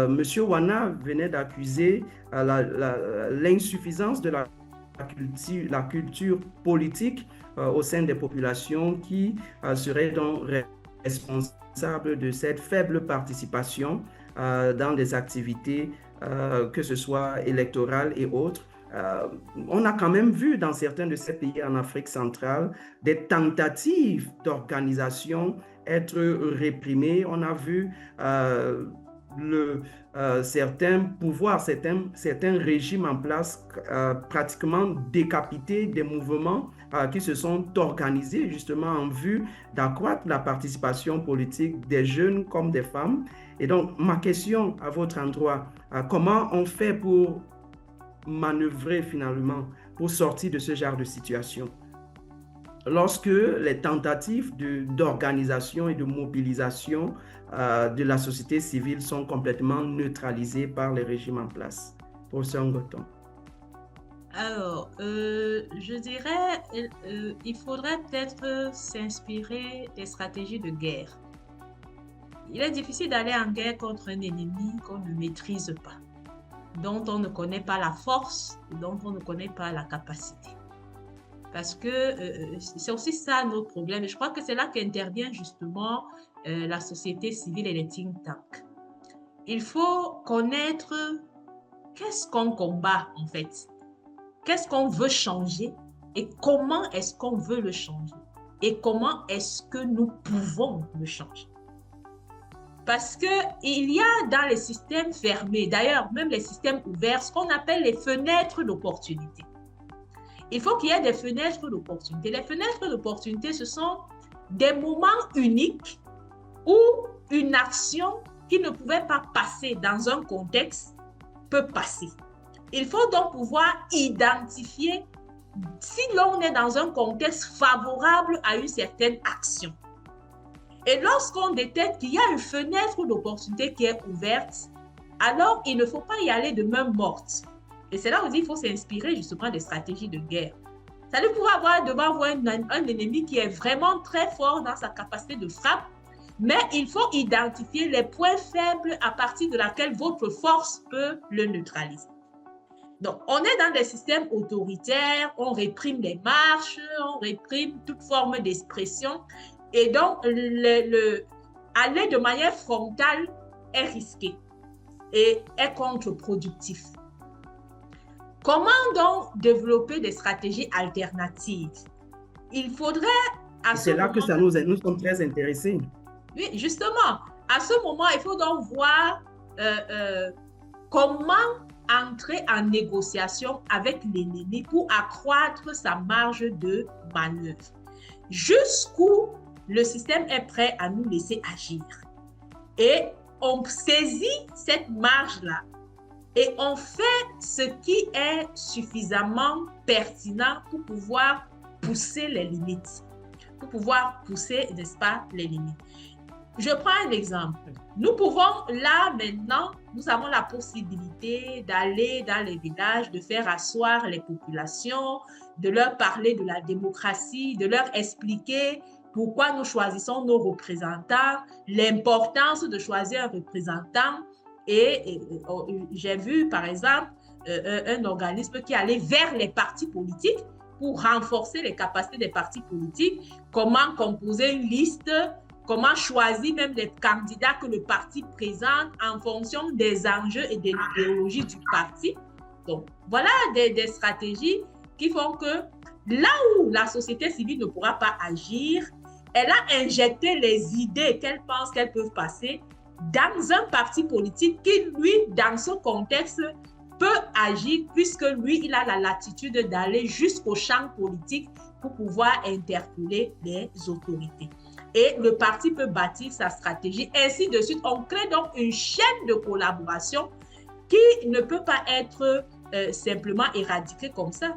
Monsieur Wana venait d'accuser l'insuffisance de la culture politique au sein des populations qui serait donc responsable de cette faible participation dans des activités, que ce soit électorales et autres. On a quand même vu dans certains de ces pays en Afrique centrale des tentatives d'organisation être réprimées. On a vu certains pouvoirs, certains régimes en place pratiquement décapiter des mouvements qui se sont organisés justement en vue d'accroître la participation politique des jeunes comme des femmes. Et donc, ma question à votre endroit, comment on fait pour manœuvrer finalement pour sortir de ce genre de situation lorsque les tentatives d'organisation et de mobilisation de la société civile sont complètement neutralisées par les régimes en place? Professeur Ngoton. Alors, je dirais il faudrait peut-être s'inspirer des stratégies de guerre. Il est difficile d'aller en guerre contre un ennemi qu'on ne maîtrise pas, dont on ne connaît pas la force, dont on ne connaît pas la capacité. Parce que c'est aussi ça notre problème. Et je crois que c'est là qu'intervient justement la société civile et les think tanks. Il faut connaître qu'est-ce qu'on combat en fait, qu'est-ce qu'on veut changer et comment est-ce qu'on veut le changer et comment est-ce que nous pouvons le changer. Parce qu'il y a dans les systèmes fermés, d'ailleurs même les systèmes ouverts, ce qu'on appelle les fenêtres d'opportunité. Il faut qu'il y ait des fenêtres d'opportunité. Les fenêtres d'opportunité, ce sont des moments uniques où une action qui ne pouvait pas passer dans un contexte peut passer. Il faut donc pouvoir identifier si l'on est dans un contexte favorable à une certaine action. Et lorsqu'on détecte qu'il y a une fenêtre d'opportunité qui est ouverte, alors il ne faut pas y aller de main morte. Et c'est là où il faut s'inspirer justement des stratégies de guerre. Ça veut pouvoir avoir un ennemi qui est vraiment très fort dans sa capacité de frappe, mais il faut identifier les points faibles à partir de laquelle votre force peut le neutraliser. Donc, on est dans des systèmes autoritaires, on réprime les marches, on réprime toute forme d'expression. Et donc, aller de manière frontale est risqué et est contre-productif. Comment donc développer des stratégies alternatives? Il faudrait... C'est là que ça nous sommes très intéressés. Oui, justement. À ce moment, il faut donc voir comment entrer en négociation avec l'ennemi pour accroître sa marge de manœuvre. Jusqu'où le système est prêt à nous laisser agir. Et on saisit cette marge-là et on fait ce qui est suffisamment pertinent pour pouvoir pousser les limites, pour pouvoir pousser, n'est-ce pas, les limites. Je prends un exemple. Nous pouvons, là, maintenant, nous avons la possibilité d'aller dans les villages, de faire asseoir les populations, de leur parler de la démocratie, de leur expliquer pourquoi nous choisissons nos représentants, l'importance de choisir un représentant. Et j'ai vu, par exemple, un organisme qui allait vers les partis politiques pour renforcer les capacités des partis politiques, comment composer une liste, comment choisir même les candidats que le parti présente en fonction des enjeux et de l'idéologie du parti. Donc, voilà des stratégies qui font que là où la société civile ne pourra pas agir, elle a injecté les idées qu'elle pense qu'elles peuvent passer dans un parti politique qui, lui, dans ce contexte, peut agir puisque lui, il a la latitude d'aller jusqu'au champ politique pour pouvoir interpeller les autorités. Et le parti peut bâtir sa stratégie, ainsi de suite. On crée donc une chaîne de collaboration qui ne peut pas être simplement éradiquée comme ça.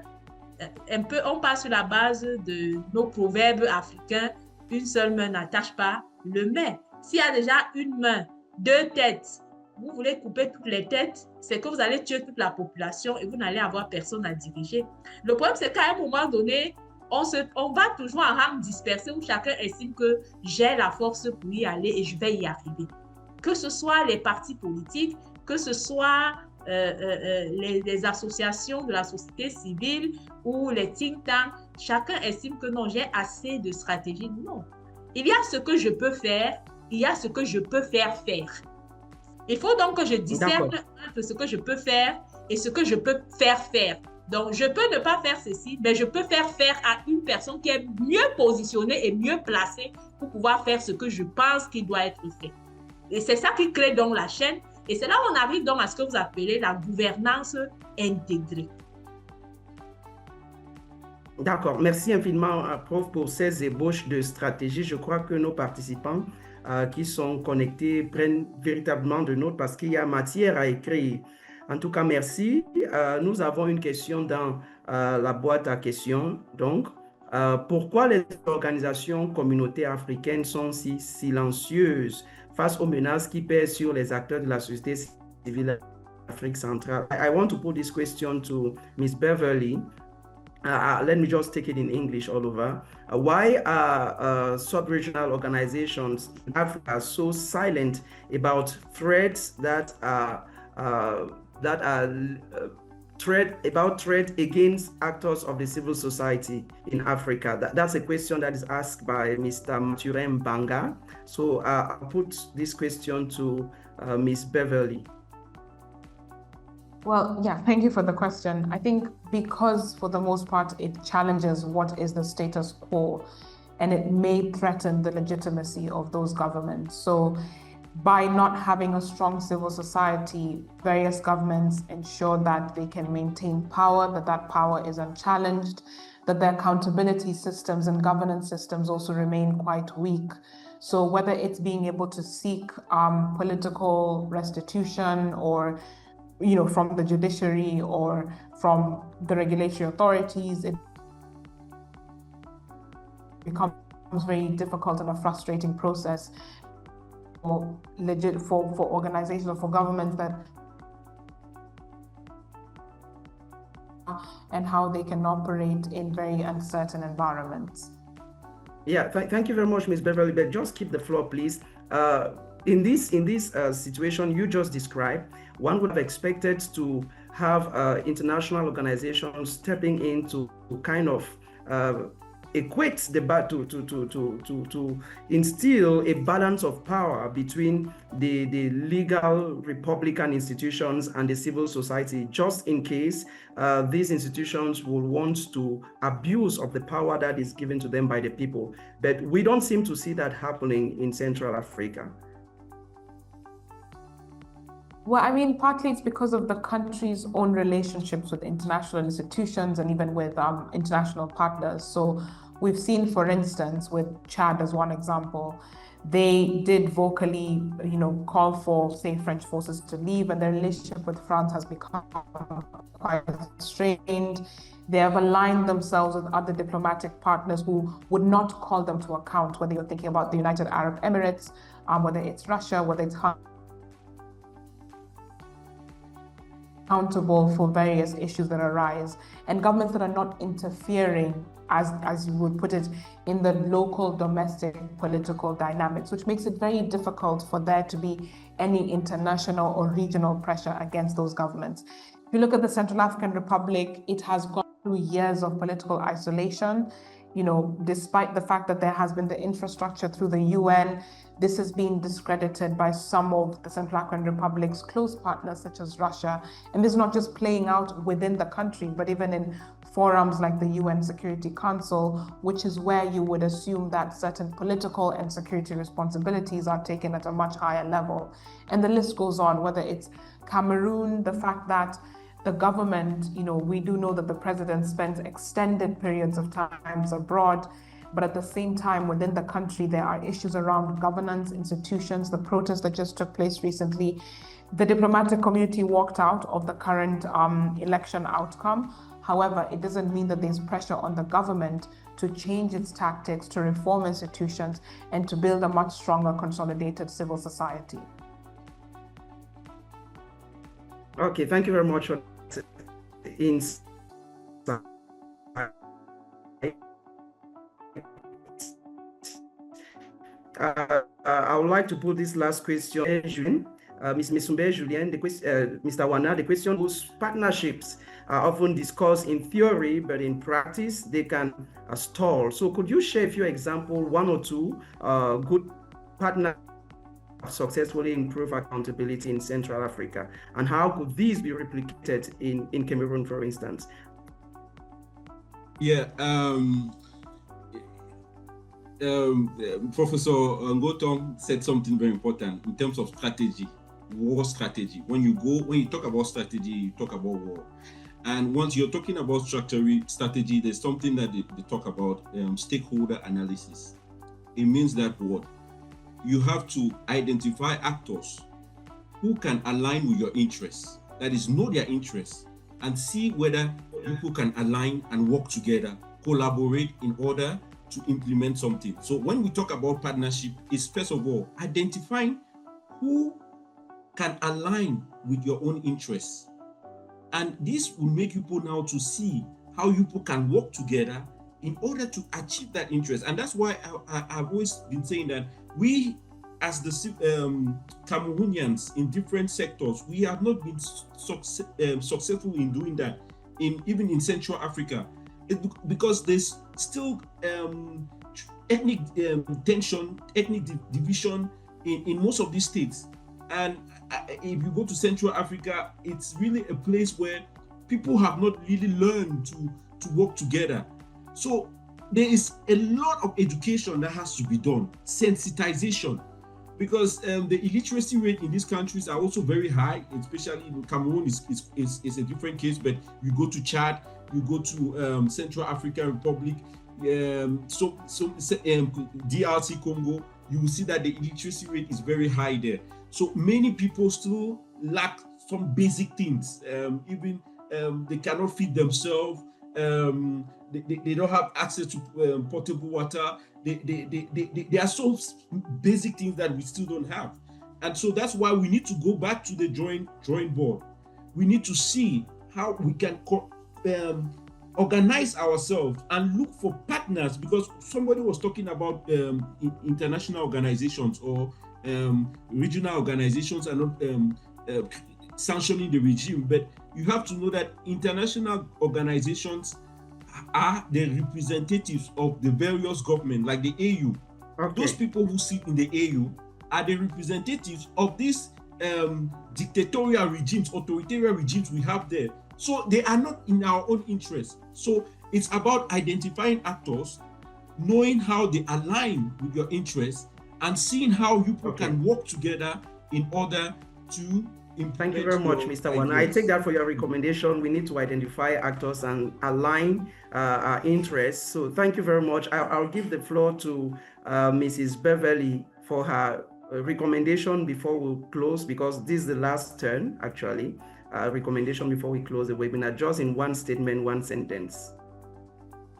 On part sur la base de nos proverbes africains, une seule main n'attache pas le mai. S'il y a déjà une main, deux têtes, vous voulez couper toutes les têtes, c'est que vous allez tuer toute la population et vous n'allez avoir personne à diriger. Le problème, c'est qu'à un moment donné, on va toujours en rang dispersé où chacun estime que j'ai la force pour y aller et je vais y arriver. Que ce soit les partis politiques, que ce soit les associations de la société civile ou les think tanks, chacun estime que non, j'ai assez de stratégie. Non. Il y a ce que je peux faire, il y a ce que je peux faire faire. Il faut donc que je discerne entre ce que je peux faire et ce que je peux faire faire. Donc, je peux ne pas faire ceci, mais je peux faire à une personne qui est mieux positionnée et mieux placée pour pouvoir faire ce que je pense qu'il doit être fait. Et c'est ça qui crée donc la chaîne. Et c'est là où on arrive donc à ce que vous appelez la gouvernance intégrée. D'accord. Merci infiniment, Prof, pour ces ébauches de stratégie. Je crois que nos participants qui sont connectés prennent véritablement de notes parce qu'il y a matière à écrire. En tout cas, merci. Nous avons une question dans la boîte à questions. Donc, pourquoi les organisations communautaires africaines sont si silencieuses face aux menaces qui pèsent sur les acteurs de la société civile d'Afrique centrale? I want to put this question to Ms. Beverly. Let me just take it in English all over. Why are sub-regional organizations in Africa so silent about threats that are threat against actors of the civil society in Africa? That's a question that is asked by Mr. Mathurin Banga. So I'll put this question to Ms. Beverly. Well, yeah, thank you for the question. I think because for the most part, it challenges what is the status quo and it may threaten the legitimacy of those governments. So by not having a strong civil society, various governments ensure that they can maintain power, that power is unchallenged, that their accountability systems and governance systems also remain quite weak. So whether it's being able to seek political restitution or from the judiciary or from the regulatory authorities, it becomes very difficult and a frustrating process for organizations or for governments and how they can operate in very uncertain environments. Yeah, thank you very much, Ms. Beverly, but just keep the floor, please. In this situation you just described, one would have expected to have international organizations stepping in to kind of equate the to instill a balance of power between the legal republican institutions and the civil society, just in case these institutions will want to abuse of the power that is given to them by the people. But we don't seem to see that happening in Central Africa. Well, I mean, partly it's because of the country's own relationships with international institutions and even with international partners. So we've seen, for instance, with Chad as one example, they did vocally, call for, say, French forces to leave, and their relationship with France has become quite strained. They have aligned themselves with other diplomatic partners who would not call them to account, whether you're thinking about the United Arab Emirates, whether it's Russia, whether it's accountable for various issues that arise, and governments that are not interfering, as you would put it, in the local domestic political dynamics, which makes it very difficult for there to be any international or regional pressure against those governments. If you look at the Central African Republic, it has gone through years of political isolation. Despite the fact that there has been the infrastructure through the UN, this has been discredited by some of the Central African Republic's close partners, such as Russia. And this is not just playing out within the country, but even in forums like the UN Security Council, which is where you would assume that certain political and security responsibilities are taken at a much higher level. And the list goes on, whether it's Cameroon, the fact that the government, we do know that the president spends extended periods of times abroad, but at the same time, within the country, there are issues around governance, institutions, the protest that just took place recently. The diplomatic community walked out of the current election outcome. However, it doesn't mean that there's pressure on the government to change its tactics, to reform institutions, and to build a much stronger, consolidated civil society. Okay, thank you very much for insight. I would like to put this last question, Ms. Misumbe Julien, Mr. Wana. The question was, partnerships are often discussed in theory, but in practice, they can stall. So could you share a few examples, one or two good partners successfully improve accountability in Central Africa? And how could these be replicated in Cameroon, for instance? Yeah, Professor Ngotong said something very important in terms of strategy, war strategy. When you talk about strategy, you talk about war. And once you're talking about strategy, there's something that they talk about, stakeholder analysis. It means that what? You have to identify actors who can align with your interests, that is, know their interests, and see whether people can align and work together, collaborate in order to implement something. So when we talk about partnership, it's first of all identifying who can align with your own interests. And this will make people now to see how people can work together in order to achieve that interest. And that's why I've always been saying that we, as the Cameroonians in different sectors, we have not been successful in doing that, even in Central Africa, because there's still ethnic tension, ethnic division in most of these states. And if you go to Central Africa, it's really a place where people have not really learned to work together. So there is a lot of education that has to be done, sensitization, because the illiteracy rate in these countries are also very high, especially in Cameroon is a different case, but you go to Chad, you go to Central African Republic, DRC Congo, you will see that the illiteracy rate is very high there. So many people still lack some basic things. Even they cannot feed themselves. They don't have access to potable water. There are so basic things that we still don't have. And so that's why we need to go back to the drawing board. We need to see how we can organize ourselves and look for partners, because somebody was talking about international organizations or regional organizations are not sanctioning the regime, but you have to know that international organizations are the representatives of the various governments, like the AU. Okay. Those people who sit in the AU are the representatives of these dictatorial regimes, authoritarian regimes we have there. So they are not in our own interest. So it's about identifying actors, knowing how they align with your interests, and seeing how you can work together in order to implement. Thank you very much, Mr. Wana. I take that for your recommendation. We need to identify actors and align our interests. So thank you very much. I'll give the floor to Mrs. Beverly for her recommendation before we close, because this is the last turn, actually. Recommendation before we close the webinar, just in one statement, one sentence.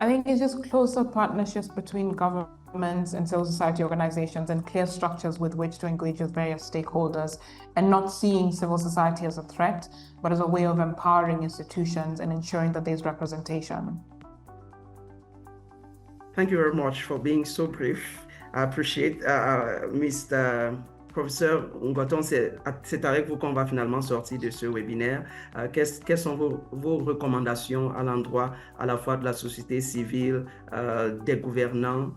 I think it's just closer partnerships between governments and civil society organizations and clear structures with which to engage with various stakeholders, and not seeing civil society as a threat, but as a way of empowering institutions and ensuring that there's representation. Thank you very much for being so brief. I appreciate Mr. Professeur Ngotong, c'est avec vous qu'on va finalement sortir de ce webinaire. Quelles sont vos recommandations à l'endroit à la fois de la société civile, des gouvernants,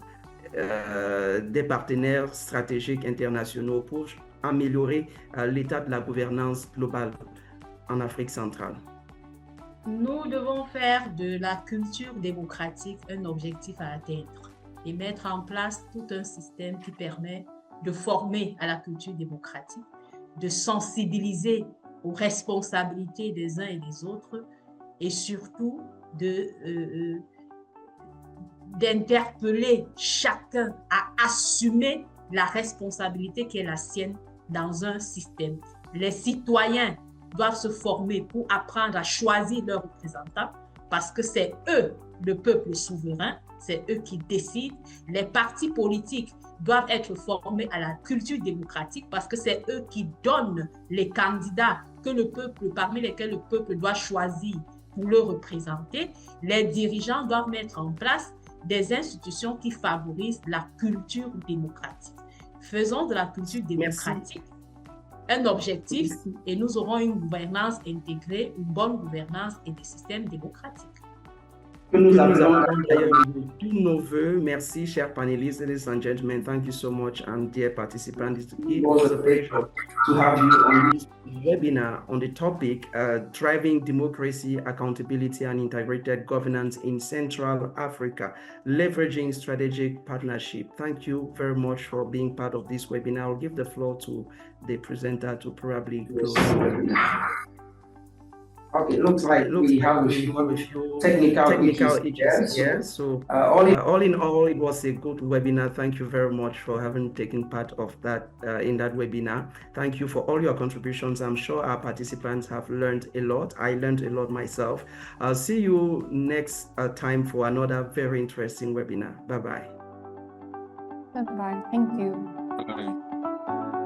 des partenaires stratégiques internationaux pour améliorer l'état de la gouvernance globale en Afrique centrale? Nous devons faire de la culture démocratique un objectif à atteindre et mettre en place tout un système qui permet de former à la culture démocratique, de sensibiliser aux responsabilités des uns et des autres et surtout d'interpeller chacun à assumer la responsabilité qui est la sienne dans un système. Les citoyens doivent se former pour apprendre à choisir leurs représentants parce que c'est eux, le peuple souverain, c'est eux qui décident. Les partis politiques doivent être formés à la culture démocratique parce que c'est eux qui donnent les candidats que le peuple, parmi lesquels le peuple doit choisir pour le représenter. Les dirigeants doivent mettre en place des institutions qui favorisent la culture démocratique. Faisons de la culture démocratique un objectif et nous aurons une gouvernance intégrée, une bonne gouvernance et des systèmes démocratiques. Nous avons tous nos voeux. Merci, chers panélistes, ladies and gentlemen. Thank you so much, and dear participants. It was a pleasure to have you on this webinar on the topic driving democracy, accountability, and integrated governance in Central Africa, leveraging strategic partnership. Thank you very much for being part of this webinar. I'll give the floor to the presenter to probably close the webinar. Okay, looks like we have a few technical issues here. So all in all, it was a good webinar. Thank you very much for having taken part of that in that webinar. Thank you for all your contributions. I'm sure our participants have learned a lot. I learned a lot myself. I'll see you next time for another very interesting webinar. Bye-bye. Bye-bye. Thank you. Bye.